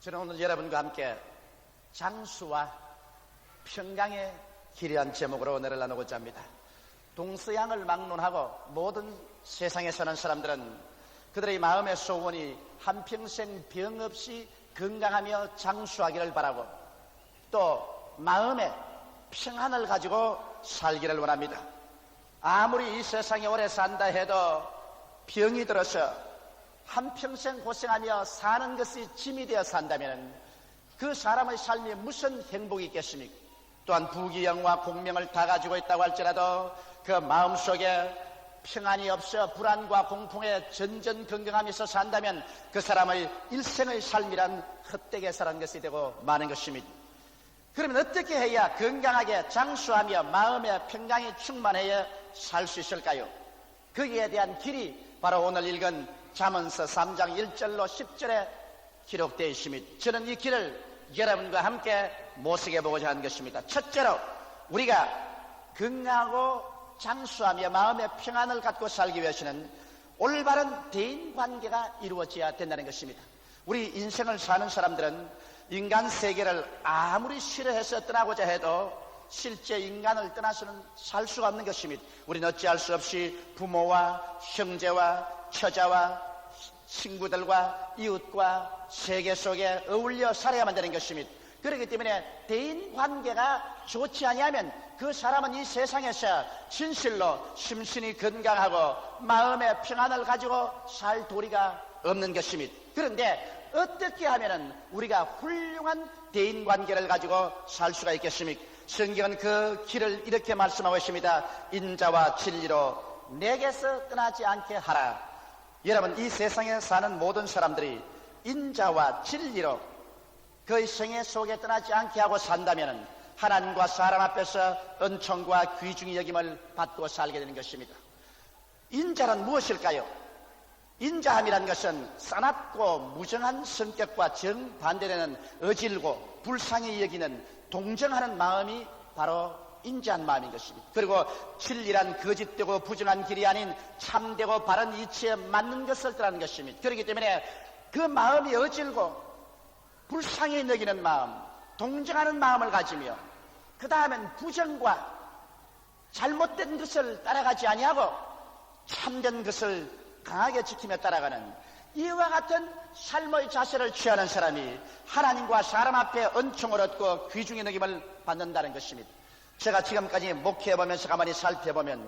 저는 오늘 여러분과 함께 장수와 평강의 길이란 제목으로 은혜를 나누고자 합니다. 동서양을 막론하고 모든 세상에 사는 사람들은 그들의 마음의 소원이 한평생 병 없이 건강하며 장수하기를 바라고 또 마음의 평안을 가지고 살기를 원합니다. 아무리 이 세상에 오래 산다 해도 병이 들어서 한평생 고생하며 사는 것이 짐이 되어 산다면 그 사람의 삶이 무슨 행복이 있겠습니까? 또한 부귀영화 공명을 다 가지고 있다고 할지라도 그 마음속에 평안이 없어 불안과 공포에 전전긍긍하면서 산다면 그 사람의 일생의 삶이란 헛되게 사는 것이 되고 마는 것입니다. 그러면 어떻게 해야 건강하게 장수하며 마음의 평강이 충만해야 살 수 있을까요? 거기에 대한 길이 바로 오늘 읽은 잠언서 3장 1절로 10절에 기록되어 있습니다. 저는 이 길을 여러분과 함께 모색해 보고자 하는 것입니다. 첫째로 우리가 건강하고 장수하며 마음의 평안을 갖고 살기 위해서는 올바른 대인관계가 이루어져야 된다는 것입니다. 우리 인생을 사는 사람들은 인간 세계를 아무리 싫어해서 떠나고자 해도 실제 인간을 떠나서는 살 수가 없는 것입니다. 우리는 어찌할 수 없이 부모와 형제와 처자와 친구들과 이웃과 세계 속에 어울려 살아야만 되는 것입니다. 그렇기 때문에 대인관계가 좋지 아니하면 그 사람은 이 세상에서 진실로 심신이 건강하고 마음의 평안을 가지고 살 도리가 없는 것입니다. 그런데 어떻게 하면 우리가 훌륭한 대인관계를 가지고 살 수가 있겠습니까? 성경은 그 길을 이렇게 말씀하고 있습니다. 인자와 진리로 내게서 떠나지 않게 하라. 여러분, 이 세상에 사는 모든 사람들이 인자와 진리로 그의 생애 속에 떠나지 않게 하고 산다면 하나님과 사람 앞에서 은총과 귀중히 여김을 받고 살게 되는 것입니다. 인자는 무엇일까요? 인자함이란 것은 싸납고 무정한 성격과 정반대되는 어질고 불쌍히 여기는 동정하는 마음이 바로 인자한 마음인 것입니다. 그리고 진리란 거짓되고 부정한 길이 아닌 참되고 바른 이치에 맞는 것을 뜻하는 것입니다. 그렇기 때문에 그 마음이 어질고 불쌍히 여기는 마음, 동정하는 마음을 가지며 그 다음엔 부정과 잘못된 것을 따라가지 아니하고 참된 것을 강하게 지키며 따라가는 이와 같은 삶의 자세를 취하는 사람이 하나님과 사람 앞에 은총을 얻고 귀중히 여김을 받는다는 것입니다. 제가 지금까지 목회해보면서 가만히 살펴보면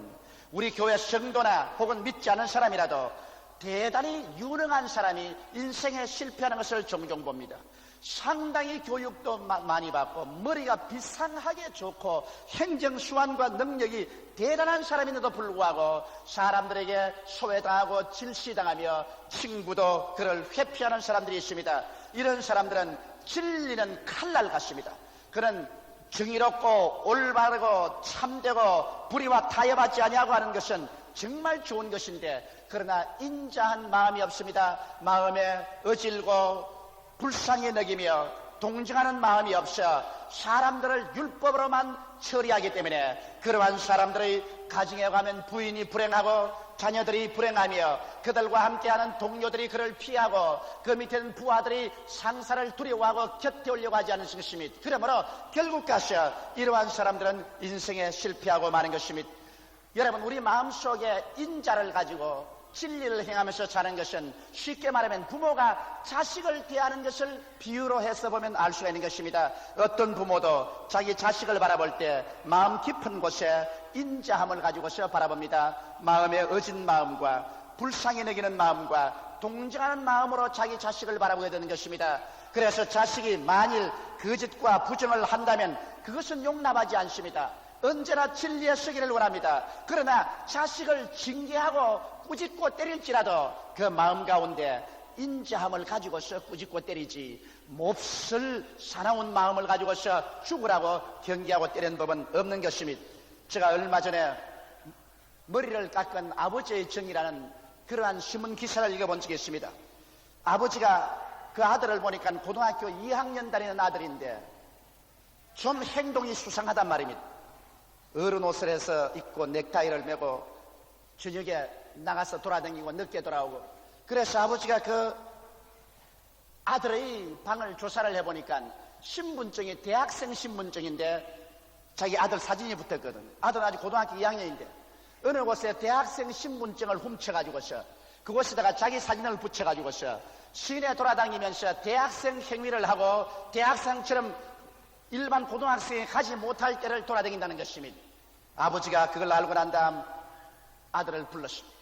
우리 교회 성도나 혹은 믿지 않은 사람이라도 대단히 유능한 사람이 인생에 실패하는 것을 종종 봅니다. 상당히 교육도 많이 받고 머리가 비상하게 좋고 행정수완과 능력이 대단한 사람인데도 불구하고 사람들에게 소외당하고 질시당하며 친구도 그를 회피하는 사람들이 있습니다. 이런 사람들은 진리는 칼날 같습니다. 그는 정의롭고 올바르고 참되고 불의와 타협하지 아니하고 하는 것은 정말 좋은 것인데 그러나 인자한 마음이 없습니다. 마음에 어질고 불쌍히 여기며 동정하는 마음이 없어 사람들을 율법으로만 처리하기 때문에 그러한 사람들의 가정에 가면 부인이 불행하고 자녀들이 불행하며 그들과 함께하는 동료들이 그를 피하고 그 밑에는 부하들이 상사를 두려워하고 곁에 오려고 하지 않는 것입니다. 그러므로 결국 가서 이러한 사람들은 인생에 실패하고 마는 것입니다. 여러분, 우리 마음속에 인자를 가지고 진리를 행하면서 사는 것은 쉽게 말하면 부모가 자식을 대하는 것을 비유로 해서 보면 알 수가 있는 것입니다. 어떤 부모도 자기 자식을 바라볼 때 마음 깊은 곳에 인자함을 가지고서 바라봅니다. 마음에 어진 마음과 불쌍히 여기는 마음과 동정하는 마음으로 자기 자식을 바라보게 되는 것입니다. 그래서 자식이 만일 거짓과 부정을 한다면 그것은 용납하지 않습니다. 언제나 진리에 서기를 원합니다. 그러나 자식을 징계하고 꾸짖고 때릴지라도 그 마음 가운데 인자함을 가지고서 꾸짖고 때리지 몹쓸 사나운 마음을 가지고서 죽으라고 경계하고 때리는 법은 없는 것입니다. 제가 얼마 전에 머리를 깎은 아버지의 정이라는 그러한 신문 기사를 읽어본 적이 있습니다. 아버지가 그 아들을 보니까 고등학교 2학년 다니는 아들인데 좀 행동이 수상하단 말입니다. 어른 옷을 해서 입고 넥타이를 메고 저녁에 나가서 돌아다니고 늦게 돌아오고 그래서 아버지가 그 아들의 방을 조사를 해보니까 신분증이 대학생 신분증인데 자기 아들 사진이 붙었거든. 아들은 아직 고등학교 2학년인데 어느 곳에 대학생 신분증을 훔쳐가지고서 그곳에다가 자기 사진을 붙여가지고서 시내 돌아다니면서 대학생 행위를 하고 대학생처럼 일반 고등학생이 가지 못할 때를 돌아다닌다는 것입니다. 아버지가 그걸 알고 난 다음 아들을 불렀습니다.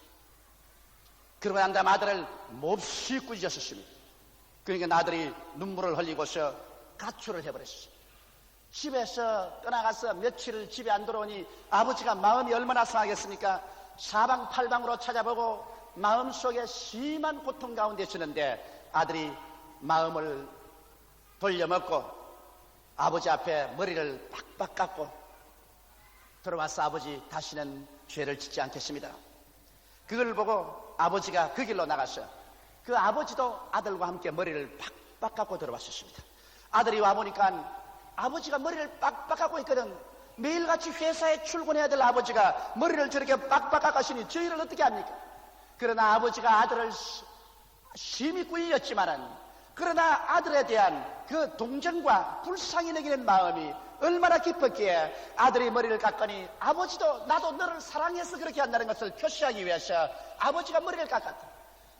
그러고 난 다음 아들을 몹시 꾸짖었습니다. 그러니까 아들이 눈물을 흘리고서 가출을 해버렸습니다. 집에서 떠나가서 며칠을 집에 안 들어오니 아버지가 마음이 얼마나 상하겠습니까? 사방팔방으로 찾아보고 마음속에 심한 고통 가운데 있었는데 아들이 마음을 돌려먹고 아버지 앞에 머리를 빡빡 깎고 들어와서 아버지 다시는 죄를 짓지 않겠습니다. 그걸 보고 아버지가 그 길로 나가서 그 아버지도 아들과 함께 머리를 빡빡 깎고 들어왔었습니다. 아들이 와보니까 아버지가 머리를 빡빡 깎고 있거든. 매일같이 회사에 출근해야 될 아버지가 머리를 저렇게 빡빡 깎으시니 저희를 어떻게 합니까? 그러나 아버지가 아들을 심히 꾸짖었지만은 그러나 아들에 대한 그 동정과 불쌍히 여기는 마음이 얼마나 깊었기에 아들이 머리를 깎으니 아버지도 나도 너를 사랑해서 그렇게 한다는 것을 표시하기 위해서 아버지가 머리를 깎았다.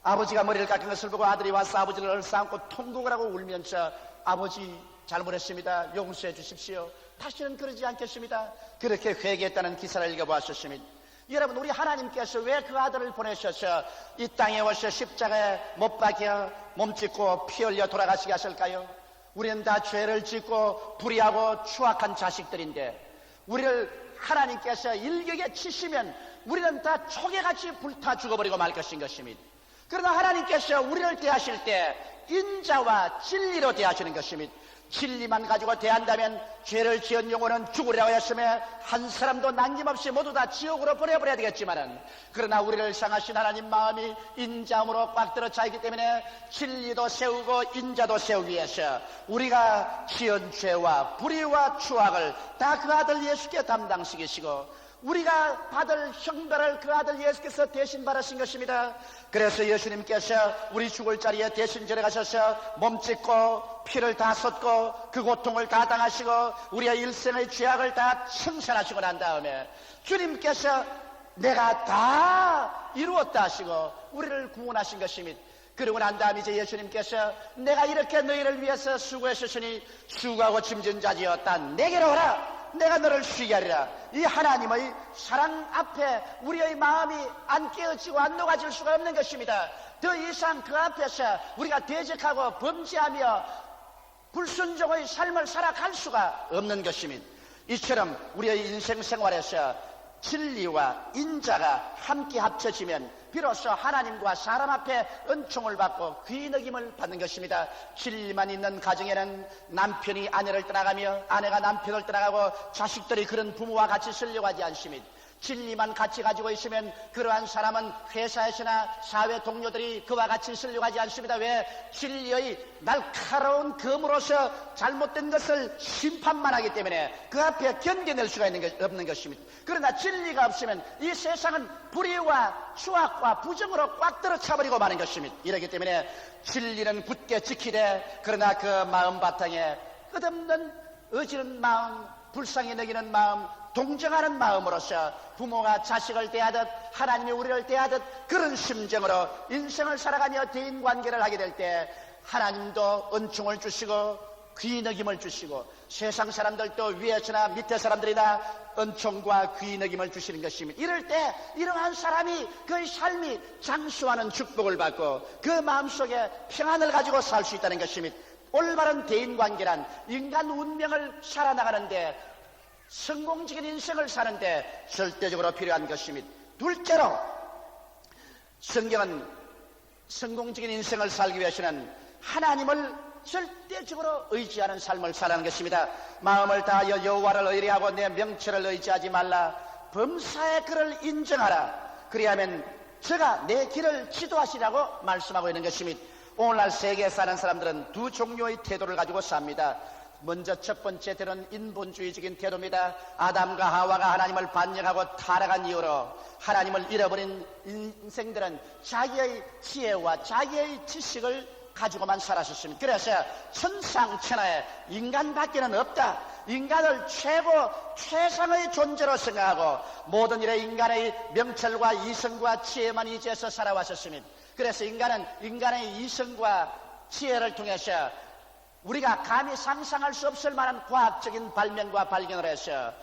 아버지가 머리를 깎은 것을 보고 아들이 와서 아버지를 얼싸안고 통곡을 하고 울면서 아버지 잘못했습니다. 용서해 주십시오. 다시는 그러지 않겠습니다. 그렇게 회개했다는 기사를 읽어보았습니다. 여러분, 우리 하나님께서 왜 그 아들을 보내셔서 이 땅에 오셔 십자가에 못 박혀 몸짓고 피 흘려 돌아가시게 하실까요? 우리는 다 죄를 짓고 불의하고 추악한 자식들인데 우리를 하나님께서 일격에 치시면 우리는 다 초계같이 불타 죽어버리고 말 것인 것입니다. 그러나 하나님께서 우리를 대하실 때 인자와 진리로 대하시는 것입니다. 진리만 가지고 대한다면 죄를 지은 영혼은 죽으리라고 했음에 한 사람도 남김없이 모두 다 지옥으로 보내버려야 되겠지만은 그러나 우리를 향하신 하나님 마음이 인자함으로 꽉 들어차 있기 때문에 진리도 세우고 인자도 세우기 위해서 우리가 지은 죄와 불의와 추악을 다 그 아들 예수께 담당시키시고 우리가 받을 형벌을 그 아들 예수께서 대신 받으신 것입니다. 그래서 예수님께서 우리 죽을 자리에 대신 들어가셔서 몸짓고 피를 다 쏟고 그 고통을 다 당하시고 우리의 일생의 죄악을 다 청산하시고 난 다음에 주님께서 내가 다 이루었다 하시고 우리를 구원하신 것입니다. 그러고 난 다음 이제 예수님께서 내가 이렇게 너희를 위해서 수고했으니 수고하고 짐진 자지였다 내게로 오라. 내가 너를 쉬게 하리라. 이 하나님의 사랑 앞에 우리의 마음이 안 깨어지고 안 녹아질 수가 없는 것입니다. 더 이상 그 앞에서 우리가 대적하고 범죄하며 불순종의 삶을 살아갈 수가 없는 것입니다. 이처럼 우리의 인생 생활에서 진리와 인자가 함께 합쳐지면 비로소 하나님과 사람 앞에 은총을 받고 귀너김을 받는 것입니다. 진리만 있는 가정에는 남편이 아내를 떠나가며 아내가 남편을 떠나가고 자식들이 그런 부모와 같이 살려고 하지 않습니다. 진리만 같이 가지고 있으면 그러한 사람은 회사에서나 사회 동료들이 그와 같이 살려고 하지 않습니다. 왜? 진리의 날카로운 검으로서 잘못된 것을 심판만 하기 때문에 그 앞에 견뎌낼 수가 없는 것입니다. 그러나 진리가 없으면 이 세상은 불의와 추악과 부정으로 꽉 들어차버리고 마는 것입니다. 이렇기 때문에 진리는 굳게 지키되 그러나 그 마음 바탕에 끝없는 어지른 마음, 불쌍히 여기는 마음, 동정하는 마음으로서 부모가 자식을 대하듯 하나님이 우리를 대하듯 그런 심정으로 인생을 살아가며 대인관계를 하게 될 때 하나님도 은총을 주시고 귀너김을 주시고 세상 사람들도 위에서나 밑에 사람들이나 은총과 귀너김을 주시는 것입니다. 이럴 때 이러한 사람이 그의 삶이 장수하는 축복을 받고 그 마음속에 평안을 가지고 살 수 있다는 것입니다. 올바른 대인관계란 인간 운명을 살아나가는데 성공적인 인생을 사는데 절대적으로 필요한 것입니다. 둘째로 성경은 성공적인 인생을 살기 위해서는 하나님을 절대적으로 의지하는 삶을 살아가는 것입니다. 마음을 다하여 여호와를 의뢰하고 내 명철을 의지하지 말라. 범사의 그를 인정하라. 그리하면 저가 내 길을 지도하시라고 말씀하고 있는 것입니다. 오늘날 세계에 사는 사람들은 두 종류의 태도를 가지고 삽니다. 먼저 첫 번째 태도는 인본주의적인 태도입니다. 아담과 하와가 하나님을 반역하고 타락한 이후로 하나님을 잃어버린 인생들은 자기의 지혜와 자기의 지식을 가지고만 살았었습니다. 그래서 천상천하에 인간밖에는 없다. 인간을 최상의 존재로 생각하고 모든 일에 인간의 명철과 이성과 지혜만 의지해서 살아왔었습니다. 그래서 인간은 인간의 이성과 지혜를 통해서 우리가 감히 상상할 수 없을 만한 과학적인 발명과 발견을 해서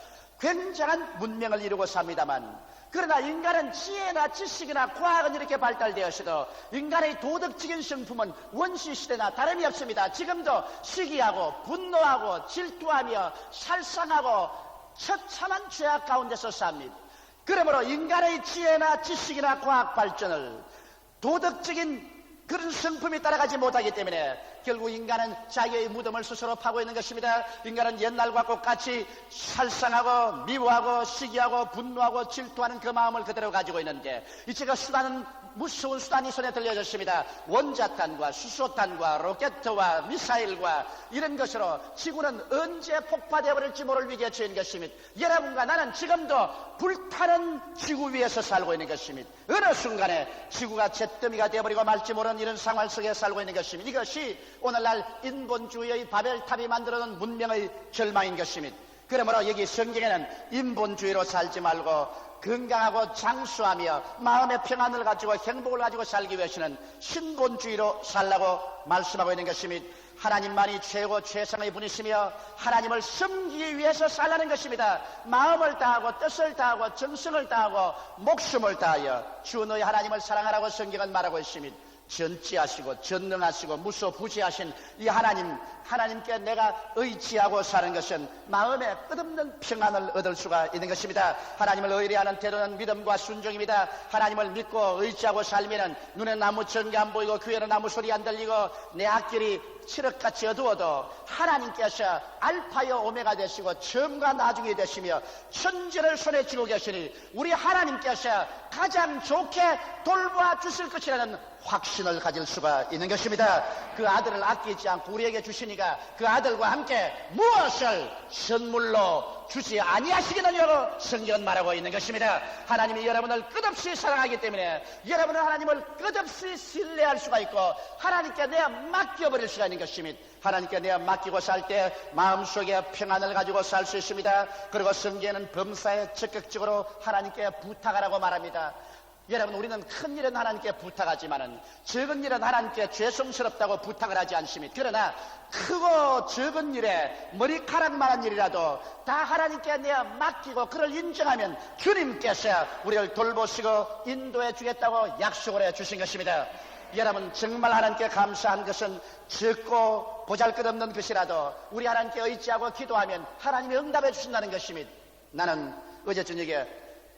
굉장한 문명을 이루고 삽니다만, 그러나 인간은 지혜나 지식이나 과학은 이렇게 발달되었어도 인간의 도덕적인 성품은 원시시대나 다름이 없습니다. 지금도 시기하고 분노하고 질투하며 살상하고 처참한 죄악 가운데서 삽니다. 그러므로 인간의 지혜나 지식이나 과학 발전을 도덕적인 그런 성품이 따라가지 못하기 때문에 결국 인간은 자기의 무덤을 스스로 파고 있는 것입니다. 인간은 옛날과 똑같이 살상하고 미워하고 시기하고 분노하고 질투하는 그 마음을 그대로 가지고 있는데, 이제 그 수단은 무서운 수단이 손에 들려졌습니다. 원자탄과 수소탄과 로켓과 미사일과 이런 것으로 지구는 언제 폭파되어 버릴지 모를 위기에 처한 것입니다. 여러분과 나는 지금도 불타는 지구 위에서 살고 있는 것입니다. 어느 순간에 지구가 잿더미가 되어버리고 말지 모르는 이런 상황 속에 살고 있는 것입니다. 이것이 오늘날 인본주의의 바벨탑이 만들어놓은 문명의 절망인 것입니다. 그러므로 여기 성경에는 인본주의로 살지 말고 건강하고 장수하며 마음의 평안을 가지고 행복을 가지고 살기 위해서는 신본주의로 살라고 말씀하고 있는 것입니다. 하나님만이 최고 최상의 분이시며 하나님을 섬기기 위해서 살라는 것입니다. 마음을 다하고 뜻을 다하고 정성을 다하고 목숨을 다하여 주 너희 하나님을 사랑하라고 성경은 말하고 있습니다. 전지하시고 전능하시고 무소부지하신 이 하나님께 내가 의지하고 사는 것은 마음에 끝없는 평안을 얻을 수가 있는 것입니다. 하나님을 의뢰하는 태도는 믿음과 순종입니다. 하나님을 믿고 의지하고 살면은 눈에 아무 전가 안 보이고 귀에는 아무 소리 안 들리고 내 앞길이 칠흑같이 어두워도 하나님께서 알파여 오메가 되시고 처음과 나중이 되시며 천지를 손에 쥐고 계시니 우리 하나님께서 가장 좋게 돌봐 주실 것이라는 확신을 가질 수가 있는 것입니다. 그 아들을 아끼지 않고 우리에게 주시니까 그 아들과 함께 무엇을 선물로 주지 아니하시겠느냐고 성경은 말하고 있는 것입니다. 하나님이 여러분을 끝없이 사랑하기 때문에 여러분은 하나님을 끝없이 신뢰할 수가 있고 하나님께 내가 맡겨버릴 수가 있는 것입니다. 하나님께 내가 맡기고 살 때 마음속에 평안을 가지고 살 수 있습니다. 그리고 성경에는 범사에 적극적으로 하나님께 부탁하라고 말합니다. 여러분, 우리는 큰 일은 하나님께 부탁하지만은 적은 일은 하나님께 죄송스럽다고 부탁을 하지 않습니다. 그러나 크고 적은 일에 머리카락만한 일이라도 다 하나님께 내가 맡기고 그를 인정하면 주님께서 우리를 돌보시고 인도해 주겠다고 약속을 해 주신 것입니다. 여러분, 정말 하나님께 감사한 것은 적고 보잘것없는 것이라도 우리 하나님께 의지하고 기도하면 하나님이 응답해 주신다는 것입니다. 나는 어제 저녁에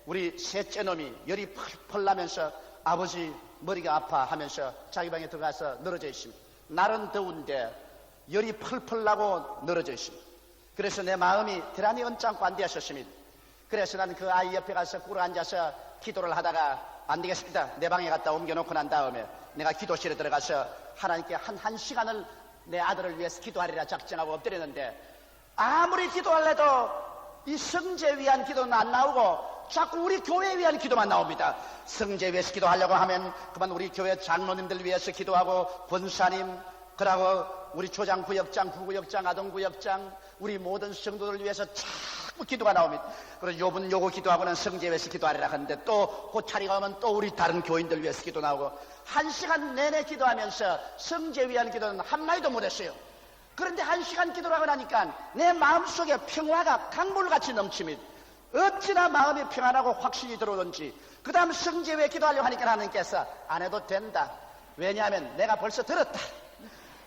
우리 셋째 놈이 열이 펄펄 나면서 아버지 머리가 아파 하면서 자기 방에 들어가서 늘어져 있습니다. 날은 더운데 열이 펄펄 나고 늘어져 있습니다. 그래서 내 마음이 대단히 언짢고 안 되었습니다. 그래서 나는 그 아이 옆에 가서 꿇어 앉아서 기도를 하다가 안 되겠습니다. 내 방에 갖다 옮겨놓고 난 다음에 내가 기도실에 들어가서 하나님께 한 시간을 내 아들을 위해서 기도하리라 작정하고 엎드렸는데 아무리 기도할래도 이 성제 위한 기도는 안 나오고 자꾸 우리 교회 위한 기도만 나옵니다. 성제 위해서 기도하려고 하면 그만 우리 교회 장로님들 위해서 기도하고 권사님, 그러고 우리 조장구역장, 구구역장, 아동구역장, 우리 모든 성도들 위해서 자꾸 기도가 나옵니다. 그래서 요분 요거 기도하고는 성제 위해서 기도하리라 하는데 또 고차리가 오면 또 우리 다른 교인들 위해서 기도 나오고 1시간 내내 기도하면서 성제 위한 기도는 한마디도 못했어요. 그런데 1시간 기도를 하고 나니까 내 마음속에 평화가 강물같이 넘칩니다. 어찌나 마음이 평안하고 확신이 들어오는지. 그 다음 성제회 기도하려고 하니까 하나님께서 안 해도 된다. 왜냐하면 내가 벌써 들었다.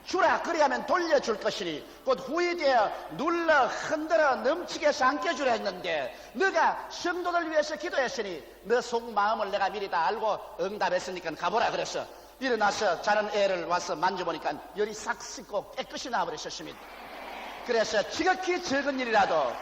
주라 그리하면 돌려줄 것이니 곧 후회되어 눌러 흔들어 넘치게 해서 안겨주려 했는데 너가 성도들 위해서 기도했으니 너 속마음을 내가 미리 다 알고 응답했으니까 가보라 그랬어. 일어나서 자는 애를 와서 만져보니까 열이 싹 씻고 깨끗이 나와버렸습니다. 그래서 지극히 적은 일이라도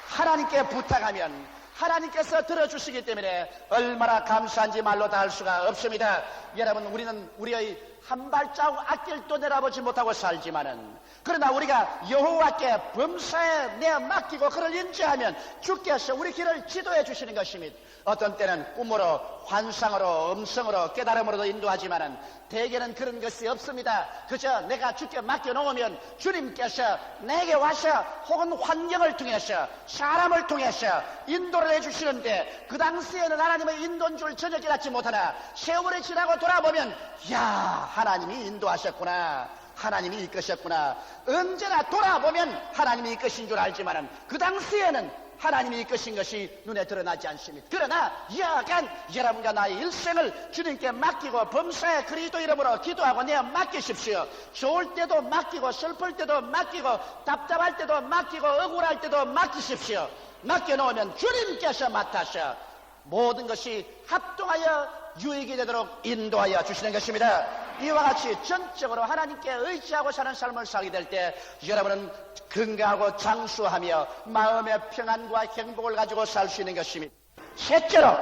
하나님께 부탁하면 하나님께서 들어주시기 때문에 얼마나 감사한지 말로 다 할 수가 없습니다. 여러분, 우리는 우리의 한 발자국 앞길도 내다보지 못하고 살지만은, 그러나 우리가 여호와께 범사에 내 맡기고 그를 인지하면 주께서 우리 길을 지도해 주시는 것입니다. 어떤 때는 꿈으로, 환상으로, 음성으로, 깨달음으로도 인도하지만은 대개는 그런 것이 없습니다. 그저 내가 주께 맡겨놓으면 주님께서 내게 와서 혹은 환경을 통해서, 사람을 통해서 인도를 해주시는데, 그 당시에는 하나님의 인도인 줄 전혀 깨닫지 못하나 세월이 지나고 돌아보면, 야, 하나님이 인도하셨구나, 하나님이 이끄셨구나. 언제나 돌아보면 하나님이 이끄신 줄 알지만은 그 당시에는 하나님이 이끄신 것이 눈에 드러나지 않습니다. 그러나 여하간 여러분과 나의 일생을 주님께 맡기고 범사의 그리스도 이름으로 기도하고 내어 맡기십시오. 좋을 때도 맡기고, 슬플 때도 맡기고, 답답할 때도 맡기고, 억울할 때도 맡기십시오. 맡겨놓으면 주님께서 맡아서 모든 것이 합동하여 유익이 되도록 인도하여 주시는 것입니다. 이와 같이 전적으로 하나님께 의지하고 사는 삶을 살게 될 때 여러분은 건강하고 장수하며 마음의 평안과 행복을 가지고 살 수 있는 것입니다. 셋째로,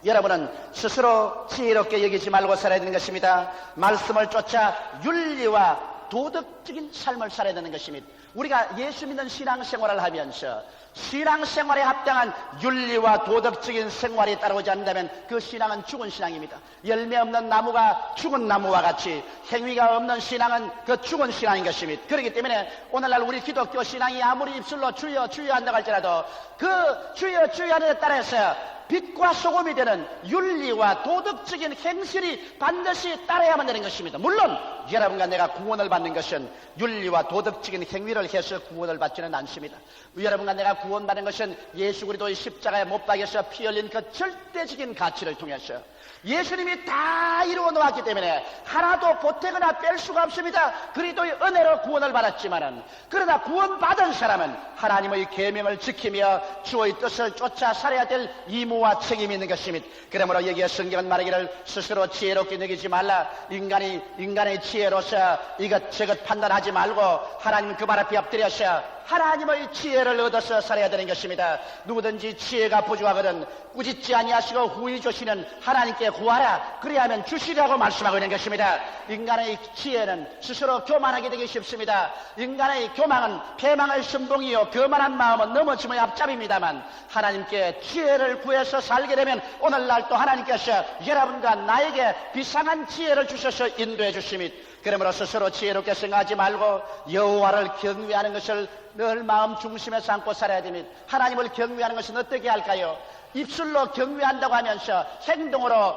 여러분은 스스로 지혜롭게 여기지 말고 살아야 되는 것입니다. 말씀을 쫓아 윤리와 도덕적인 삶을 살아야 되는 것입니다. 우리가 예수 믿는 신앙생활을 하면서 신앙생활에 합당한 윤리와 도덕적인 생활이 따라오지 않는다면 그 신앙은 죽은 신앙입니다. 열매 없는 나무가 죽은 나무와 같이 행위가 없는 신앙은 그 죽은 신앙인 것입니다. 그렇기 때문에 오늘날 우리 기독교 신앙이 아무리 입술로 주여 주여 한다고 할지라도 그 주여 주여 하는 데 따라서 빛과 소금이 되는 윤리와 도덕적인 행실이 반드시 따라야만 되는 것입니다. 물론 여러분과 내가 구원을 받는 것은 윤리와 도덕적인 행위를 해서 구원을 받지는 않습니다. 여러분과 내가 구원받는 것은 예수 그리스도의 십자가에 못 박여서 피 흘린 그 절대적인 가치를 통해서 예수님이 다 이루어 놓았기 때문에 하나도 보태거나 뺄 수가 없습니다. 그리스도의 은혜로 구원을 받았지만은, 그러나 구원받은 사람은 하나님의 계명을 지키며 주의 뜻을 쫓아 살아야 될 의무와 책임이 있는 것입니다. 그러므로 여기에 성경은 말하기를 스스로 지혜롭게 여기지 말라. 인간의 지혜로서 이것저것 판단하지 말고 하나님 그 발 앞에 엎드려서 하나님의 지혜를 얻어서 살아야 되는 것입니다. 누구든지 지혜가 부족하거든 꾸짖지 아니하시고 후히 주시는 하나님께 구하라. 그리하면 주시리라고 말씀하고 있는 것입니다. 인간의 지혜는 스스로 교만하게 되기 쉽습니다. 인간의 교만은 패망의 선봉이요 교만한 마음은 넘어짐의 앞잡입니다만, 하나님께 지혜를 구해서 살게 되면 오늘날 또 하나님께서 여러분과 나에게 비상한 지혜를 주셔서 인도해 주십니다. 그러므로 스스로 지혜롭게 생각하지 말고 여호와를 경외하는 것을 늘 마음 중심에 삼고 살아야 됩니다. 하나님을 경외하는 것은 어떻게 할까요? 입술로 경외한다고 하면서 행동으로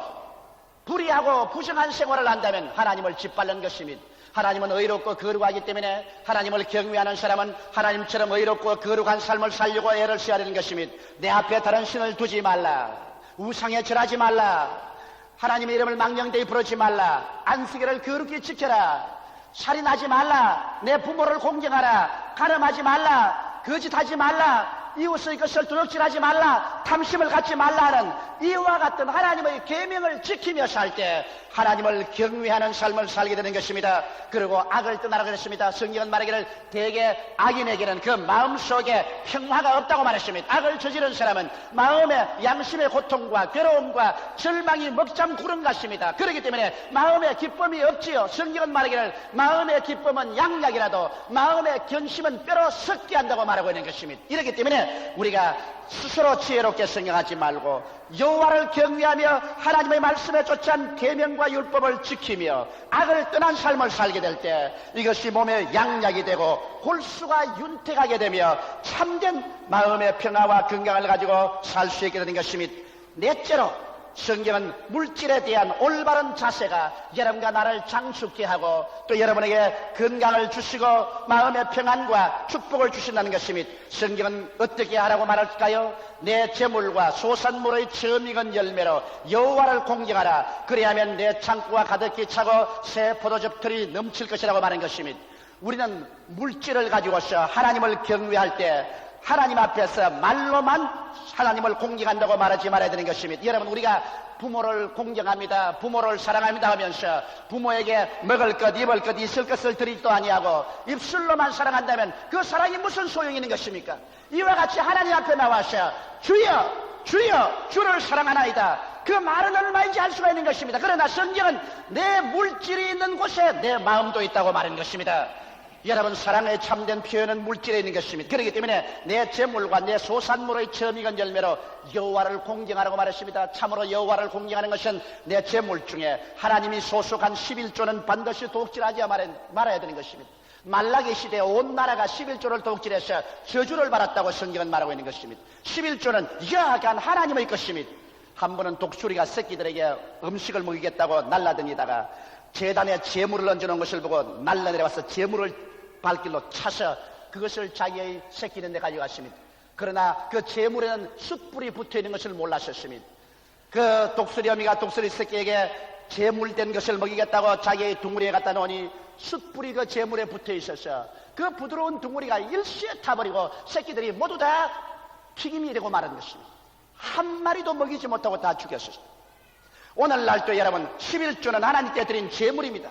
불의하고 부정한 생활을 한다면 하나님을 짓밟는 것입니다. 하나님은 의롭고 거룩하기 때문에 하나님을 경외하는 사람은 하나님처럼 의롭고 거룩한 삶을 살려고 애를 써야 되는 것입니다. 내 앞에 다른 신을 두지 말라. 우상에 절하지 말라. 하나님의 이름을 망령되이 부르지 말라. 안식일을 거룩히 지켜라. 살인하지 말라. 내 부모를 공경하라. 가늠하지 말라. 거짓하지 말라. 이웃의 것을 도둑질하지 말라. 탐심을 갖지 말라 하는 이와 같은 하나님의 계명을 지키며 살 때 하나님을 경외하는 삶을 살게 되는 것입니다. 그리고 악을 떠나라 그랬습니다. 성경은 말하기를 대개 악인에게는 그 마음속에 평화가 없다고 말했습니다. 악을 저지른 사람은 마음에 양심의 고통과 괴로움과 절망이 먹잠 구름 같습니다. 그렇기 때문에 마음에 기쁨이 없지요. 성경은 말하기를 마음의 기쁨은 양약이라도 마음의 견심은 뼈로 섞게 한다고 말하고 있는 것입니다. 이렇기 때문에 우리가 스스로 지혜롭게 생각하지 말고 여호와를 경외하며 하나님의 말씀에 쫓아온 계명과 율법을 지키며 악을 떠난 삶을 살게 될 때 이것이 몸에 양약이 되고 골수가 윤택하게 되며 참된 마음의 평화와 건강을 가지고 살 수 있게 되는 것입니다. 넷째로, 성경은 물질에 대한 올바른 자세가 여러분과 나를 장수케 하고 또 여러분에게 건강을 주시고 마음의 평안과 축복을 주신다는 것입니다. 성경은 어떻게 하라고 말할까요? 내 재물과 소산물의 처음 익은 열매로 여호와를 공경하라. 그리하면 내 창고가 가득히 차고 새 포도즙들이 넘칠 것이라고 말한 것입니다. 우리는 물질을 가지고서 하나님을 경외할 때 하나님 앞에서 말로만 하나님을 공경한다고 말하지 말아야 되는 것입니다. 여러분, 우리가 부모를 공경합니다. 부모를 사랑합니다 하면서 부모에게 먹을 것, 입을 것, 있을 것을 드리지도 아니하고 입술로만 사랑한다면 그 사랑이 무슨 소용이 있는 것입니까? 이와 같이 하나님 앞에 나와서 주여 주여 주를 사랑하나이다. 그 말은 얼마인지 알 수가 있는 것입니다. 그러나 성경은 내 물질이 있는 곳에 내 마음도 있다고 말하는 것입니다. 여러분, 사랑의 참된 표현은 물질에 있는 것입니다. 그렇기 때문에 내 재물과 내 소산물의 처음이건 열매로 여호와를 공경하라고 말했습니다. 참으로 여호와를 공경하는 것은 내 재물 중에 하나님이 소속한 11조는 반드시 도둑질하지 말아야 되는 것입니다. 말라기 시대에 온 나라가 11조를 도둑질해서 저주를 받았다고 성경은 말하고 있는 것입니다. 11조는 여하간 하나님의 것입니다. 한 번은 독수리가 새끼들에게 음식을 먹이겠다고 날라다니다가 제단에 재물을 얹어놓은 것을 보고 날라내려와서 재물을 발길로 차서 그것을 자기의 새끼는 데 가져갔습니다. 그러나 그 재물에는 숯불이 붙어있는 것을 몰랐었습니다. 그 독수리 어미가 독수리 새끼에게 재물된 것을 먹이겠다고 자기의 둥우리에 갖다 놓으니 숯불이 그 재물에 붙어 있어서 그 부드러운 둥우리가 일시에 타버리고 새끼들이 모두 다 튀김이 되고 마는 것입니다. 한 마리도 먹이지 못하고 다 죽였었습니다. 오늘날도 여러분, 11조는 하나님께 드린 재물입니다.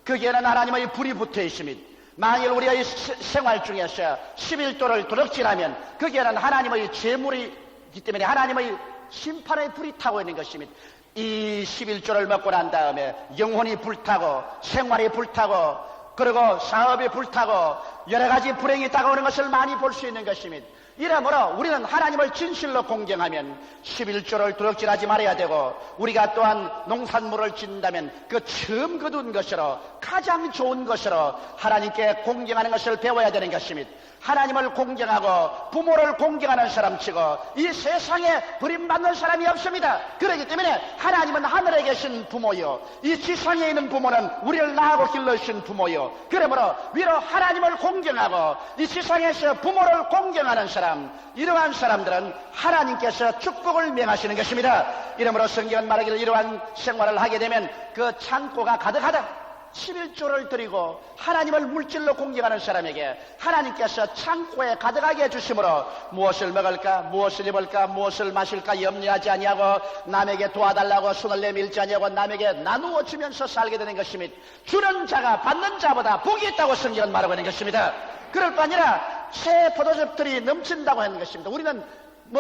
거기에는 하나님의 불이 붙어 있습니다. 만일 우리의 생활 중에서 11조를 도둑질하면 거기에는 하나님의 재물이기 때문에 하나님의 심판의 불이 타고 있는 것입니다. 이 11조를 먹고 난 다음에 영혼이 불타고 생활이 불타고 그리고 사업이 불타고 여러 가지 불행이 다가오는 것을 많이 볼 수 있는 것입니다. 이러므로 우리는 하나님을 진실로 공경하면 11조를 도둑질하지 말아야 되고, 우리가 또한 농산물을 짓는다면 그 처음 거둔 것으로 가장 좋은 것으로 하나님께 공경하는 것을 배워야 되는 것입니다. 하나님을 공경하고 부모를 공경하는 사람치고 이 세상에 버림받는 사람이 없습니다. 그렇기 때문에 하나님은 하늘에 계신 부모요, 이 지상에 있는 부모는 우리를 낳고 길러주신 부모요, 그러므로 위로 하나님을 공경하고 이 지상에서 부모를 공경하는 사람, 이러한 사람들은 하나님께서 축복을 명하시는 것입니다. 이러므로 성경은 말하기를 이러한 생활을 하게 되면 그 창고가 가득하다. 11조를 드리고 하나님을 물질로 공경하는 사람에게 하나님께서 창고에 가득하게 해주심으로 무엇을 먹을까, 무엇을 입을까, 무엇을 마실까 염려하지 아니하고 남에게 도와달라고 손을 내밀지 아니하고 남에게 나누어 주면서 살게 되는 것입니다. 주는 자가 받는 자보다 복이 있다고 성경은 말하고 있는 것입니다. 그럴 뿐 아니라 새 포도즙들이 넘친다고 하는 것입니다. 우리는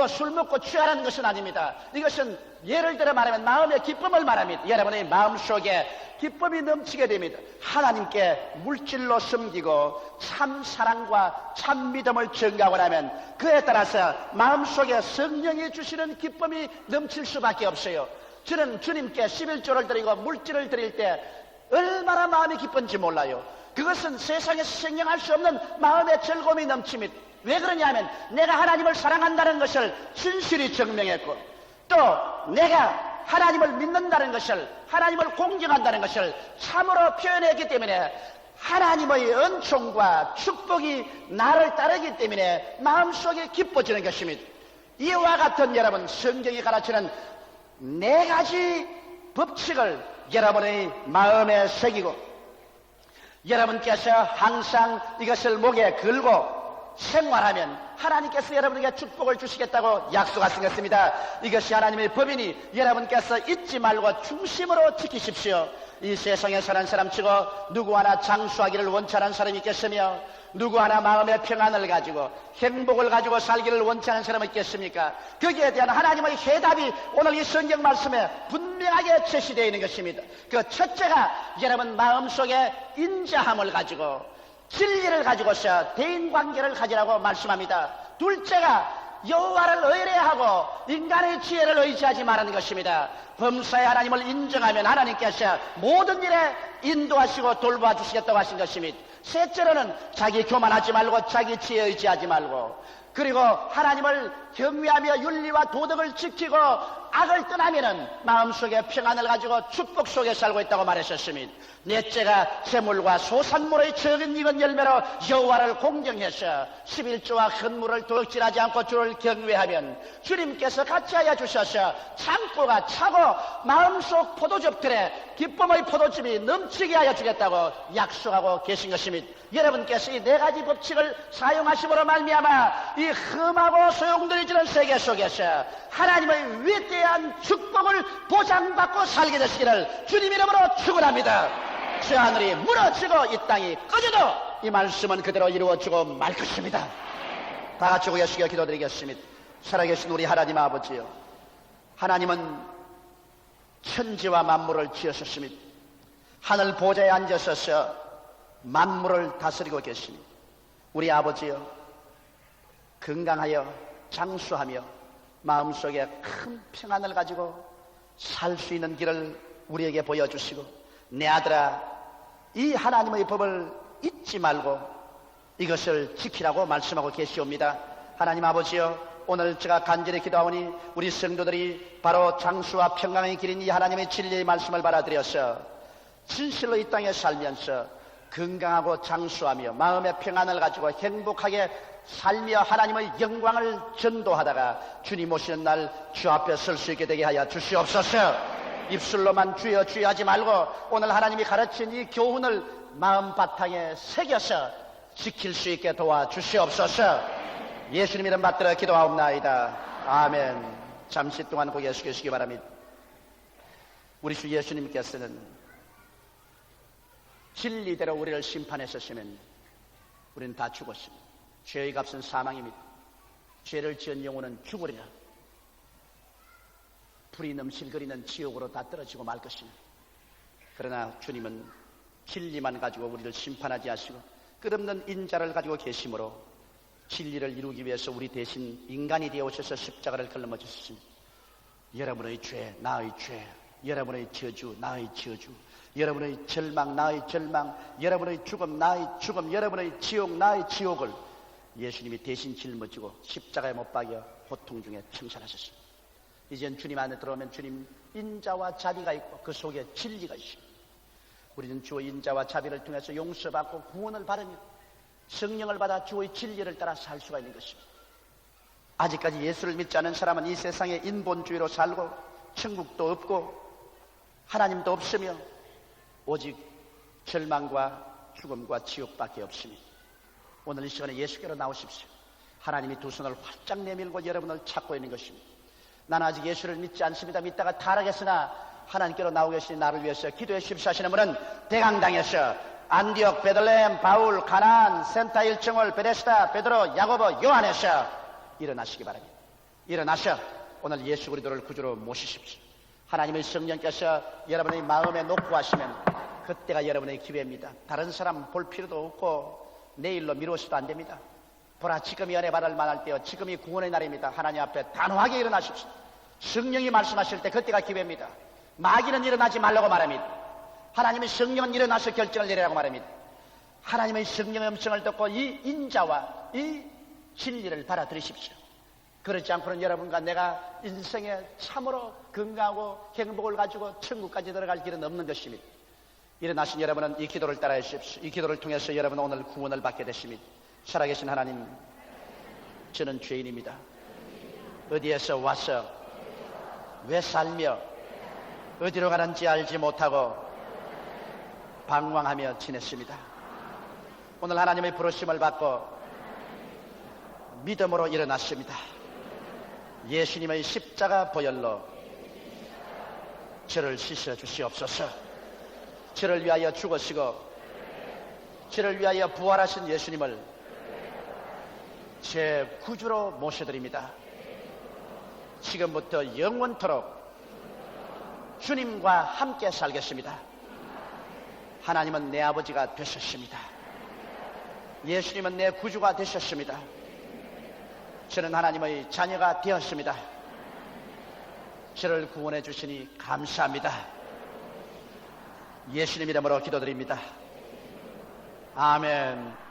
술 먹고 취하라는 것은 아닙니다. 이것은 예를 들어 말하면 마음의 기쁨을 말합니다. 여러분의 마음속에 기쁨이 넘치게 됩니다. 하나님께 물질로 섬기고 참 사랑과 참 믿음을 증가하고 나면 그에 따라서 마음속에 성령이 주시는 기쁨이 넘칠 수밖에 없어요. 저는 주님께 11조를 드리고 물질을 드릴 때 얼마나 마음이 기쁜지 몰라요. 그것은 세상에서 생각할 수 없는 마음의 즐거움이 넘칩니다. 왜 그러냐면 내가 하나님을 사랑한다는 것을 진실이 증명했고, 또 내가 하나님을 믿는다는 것을, 하나님을 공경한다는 것을 참으로 표현했기 때문에 하나님의 은총과 축복이 나를 따르기 때문에 마음속에 기뻐지는 것입니다. 이와 같은 여러분, 성경이 가르치는 4가지 법칙을 여러분의 마음에 새기고 여러분께서 항상 이것을 목에 걸고 생활하면 하나님께서 여러분에게 축복을 주시겠다고 약속하시겠습니다. 이것이 하나님의 법이니 여러분께서 잊지 말고 중심으로 지키십시오. 이 세상에 사는 사람치고 누구 하나 장수하기를 원치 않은 사람이 있겠으며 누구 하나 마음의 평안을 가지고 행복을 가지고 살기를 원치 않은 사람이 있겠습니까? 거기에 대한 하나님의 해답이 오늘 이 성경 말씀에 분명하게 제시되어 있는 것입니다. 그 첫째가 여러분 마음속에 인자함을 가지고 진리를 가지고서 대인관계를 가지라고 말씀합니다. 둘째가 여호와를 의뢰하고 인간의 지혜를 의지하지 말라는 것입니다. 범사의 하나님을 인정하면 하나님께서 모든 일에 인도하시고 돌봐 주시겠다고 하신 것입니다. 셋째로는 자기 교만하지 말고 자기 지혜에 의지하지 말고, 그리고 하나님을 경외하며 윤리와 도덕을 지키고 악을 떠나면은 마음속에 평안을 가지고 축복 속에 살고 있다고 말하셨습니다. 넷째가 재물과 소산물의 적은 익은 열매로 여호와를 공경해서 11조와 헌물을 도둑질하지 않고 주를 경외하면 주님께서 같이 하여 주셔서 창고가 차고 마음속 포도즙들에 기쁨의 포도즙이 넘치게 하여 주겠다고 약속하고 계신 것입니다. 여러분께서 이 4가지 법칙을 사용하심으로 말미암아 이 험하고 소용돌이지는 세계 속에서 하나님의 위대한 축복을 보장받고 살게 되시기를 주님 이름으로 축원합니다. 저 하늘이 무너지고 이 땅이 꺼져도 이 말씀은 그대로 이루어지고 말 것입니다. 다 같이 고개시켜 기도드리겠습니다. 살아계신 우리 하나님 아버지요, 하나님은 천지와 만물을 지으셨으니 하늘 보좌에 앉으셔서 만물을 다스리고 계시니 우리 아버지여, 건강하여 장수하며 마음속에 큰 평안을 가지고 살 수 있는 길을 우리에게 보여주시고, 내 아들아, 이 하나님의 법을 잊지 말고 이것을 지키라고 말씀하고 계시옵니다. 하나님 아버지여, 오늘 제가 간절히 기도하오니 우리 성도들이 바로 장수와 평강의 길인 이 하나님의 진리의 말씀을 받아들여서 진실로 이 땅에 살면서 건강하고 장수하며 마음의 평안을 가지고 행복하게 살며 하나님의 영광을 전도하다가 주님 오시는 날 주 앞에 설 수 있게 되게 하여 주시옵소서. 입술로만 주여 주여 하지 말고 오늘 하나님이 가르친 이 교훈을 마음 바탕에 새겨서 지킬 수 있게 도와주시옵소서. 예수님 이름 받들어 기도하옵나이다. 아멘. 잠시 동안 고개 숙이시기 바랍니다. 우리 주 예수님께서는 진리대로 우리를 심판하셨으면 우리는 다 죽었습니다. 죄의 값은 사망입니다. 죄를 지은 영혼은 죽으리라. 불이 넘실거리는 지옥으로 다 떨어지고 말 것입니다. 그러나 주님은 진리만 가지고 우리를 심판하지 않으시고 끝없는 인자를 가지고 계심으로 진리를 이루기 위해서 우리 대신 인간이 되어 오셔서 십자가를 걸러주셨습니다. 여러분의 죄, 나의 죄, 여러분의 저주, 나의 저주, 여러분의 절망, 나의 절망, 여러분의 죽음, 나의 죽음, 여러분의 지옥, 나의 지옥을 예수님이 대신 짊어지고 십자가에 못 박여 고통 중에 청산하셨습니다. 이젠 주님 안에 들어오면 주님 인자와 자비가 있고 그 속에 진리가 있습니다. 우리는 주의 인자와 자비를 통해서 용서받고 구원을 받으며 성령을 받아 주의 진리를 따라 살 수가 있는 것입니다. 아직까지 예수를 믿지 않은 사람은 이 세상에 인본주의로 살고 천국도 없고 하나님도 없으며 오직 절망과 죽음과 지옥밖에 없습니다. 오늘 이 시간에 예수께로 나오십시오. 하나님이 두 손을 활짝 내밀고 여러분을 찾고 있는 것입니다. 나는 아직 예수를 믿지 않습니다. 믿다가 타락했으나 하나님께로 나오고 계시니 나를 위해서 기도해 주십시오 하시는 분은 대강당에서 안디옥, 베들레헴, 바울, 가나안, 센타 일정홀, 베레스다, 베드로, 야고보, 요한에서 일어나시기 바랍니다. 일어나셔 오늘 예수 그리스도를 구주로 모시십시오. 하나님의 성령께서 여러분의 마음에 놓고 하시면 그때가 여러분의 기회입니다. 다른 사람 볼 필요도 없고 내일로 미루어서도 안 됩니다. 보라, 지금이 은혜 받을 만할 때요, 지금이 구원의 날입니다. 하나님 앞에 단호하게 일어나십시오. 성령이 말씀하실 때 그때가 기회입니다. 마귀는 일어나지 말라고 말합니다. 하나님의 성령은 일어나서 결정을 내리라고 말합니다. 하나님의 성령의 음성을 듣고 이 인자와 이 진리를 받아들이십시오. 그렇지 않고는 여러분과 내가 인생에 참으로 건강하고 행복을 가지고 천국까지 들어갈 길은 없는 것입니다. 일어나신 여러분은 이 기도를 따라해 주십시오. 이 기도를 통해서 여러분은 오늘 구원을 받게 되십니다. 살아계신 하나님, 저는 죄인입니다. 어디에서 와서 왜 살며 어디로 가는지 알지 못하고 방황하며 지냈습니다. 오늘 하나님의 부르심을 받고 믿음으로 일어났습니다. 예수님의 십자가 보혈로 저를 씻어 주시옵소서. 저를 위하여 죽으시고 저를 위하여 부활하신 예수님을 제 구주로 모셔드립니다. 지금부터 영원토록 주님과 함께 살겠습니다. 하나님은 내 아버지가 되셨습니다. 예수님은 내 구주가 되셨습니다. 저는 하나님의 자녀가 되었습니다. 저를 구원해 주시니 감사합니다. 예수님 이름으로 기도드립니다. 아멘.